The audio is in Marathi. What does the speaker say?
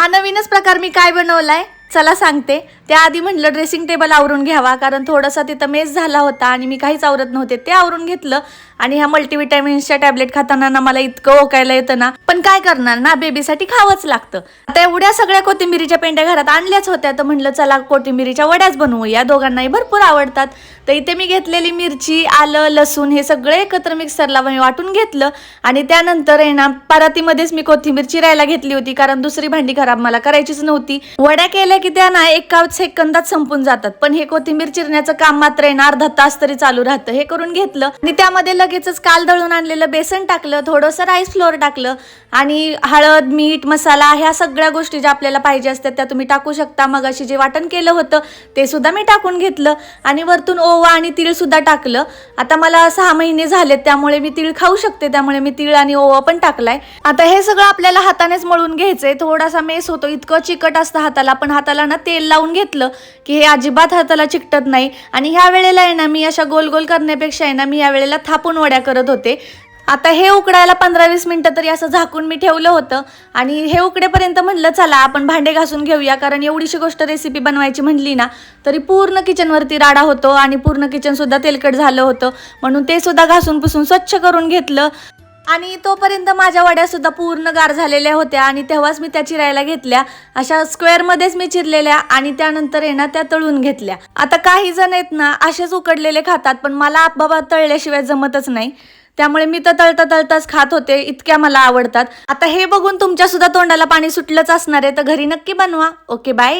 हा नवीनच प्रकार मी काय बनवलाय चला सांगते। त्याआधी म्हटलं ड्रेसिंग टेबल आवरून घ्यावा, कारण थोडासा तिथं मेस झाला होता आणि मी काहीच आवरत नव्हते, ते आवरून घेतलं। आणि ह्या मल्टीविटॅमिन्सच्या टॅबलेट खाताना ना मला इतकं ओकायला येतं ना, पण काय करणार ना, बेबीसाठी खावंच लागतं। आता एवढ्या सगळ्या कोथिंबीरीच्या पेंड्या घरात आणल्याच होत्या, तर म्हटलं चला कोथिंबीरीच्या वड्याच बनवूया, दोघांनाही भरपूर आवडतात। तर इथे मी घेतलेली मिरची, आलं, लसूण हे सगळे एकत्र मिक्सरला वाटून घेतलं आणि त्यानंतर आहे ना परातीमध्येच मी कोथिंबीर चिरायला घेतली होती, कारण दुसरी भांडी खराब मला करायचीच नव्हती। वड्या केल्या की त्या ना एका सेकंदात संपून जातात, पण हे कोथिंबीर चिरण्याचं काम मात्र आहे ना अर्धा तास तरी चालू राहतं। हे करून घेतलं आणि त्यामध्ये लगेचच काल दळून आणलेलं बेसन टाकलं, थोडंसं राईस फ्लोअर टाकलं आणि हळद, मीठ, मसाला ह्या सगळ्या गोष्टी ज्या आपल्याला पाहिजे असतात त्या तुम्ही टाकू शकता। मग अशी जे वाटण केलं होतं ते सुद्धा मी टाकून घेतलं आणि वरतून ओवा आणि तीळ सुद्धा टाकलं। आता मला 6 महिने झालेत त्यामुळे मी तीळ खाऊ शकते, त्यामुळे मी तीळ आणि ओवा पण टाकलाय। आता हे सगळं आपल्याला हातानेच मळून घ्यायचंय। थोडासा मेस होतो, इतकं चिकट असतं हाताला, पण हाताला ना तेल लावून घेतलं की हे अजिबात हाताला चिकटत नाही। आणि ह्या वेळेला आहे ना मी अशा गोल गोल करण्यापेक्षा आहे ना मी या वेळेला थापून वड्या करत होते। आता हे उकडायला 15-20 मिनिटं तरी असं झाकून मी ठेवलं होतं आणि हे उकडेपर्यंत म्हटलं चला आपण भांडे घासून घेऊया, कारण एवढीशी गोष्ट रेसिपी बनवायची म्हणली ना तरी पूर्ण किचनवरती राडा होतो आणि पूर्ण किचन सुद्धा तेलकट झालं होतं, म्हणून ते सुद्धा घासून पुसून स्वच्छ करून घेतलं। आणि तोपर्यंत माझ्या वड्या सुद्धा पूर्ण गार झालेल्या होत्या आणि तेव्हाच मी त्या चिरायला घेतल्या। अशा स्क्वेअर मध्येच मी चिरलेल्या आणि त्यानंतर आहे ना त्या तळून घेतल्या। आता काही जण आहेत ना असेच उकडलेले खातात, पण मला बाबा तळल्याशिवाय जमतच नाही, त्यामुळे मी तर तळता तळताच खात होते, इतक्या मला आवडतात। आता हे बघून तुमच्या सुद्धा तोंडाला पाणी सुटलंच असणार आहे, तर घरी नक्की बनवा। Okay bye.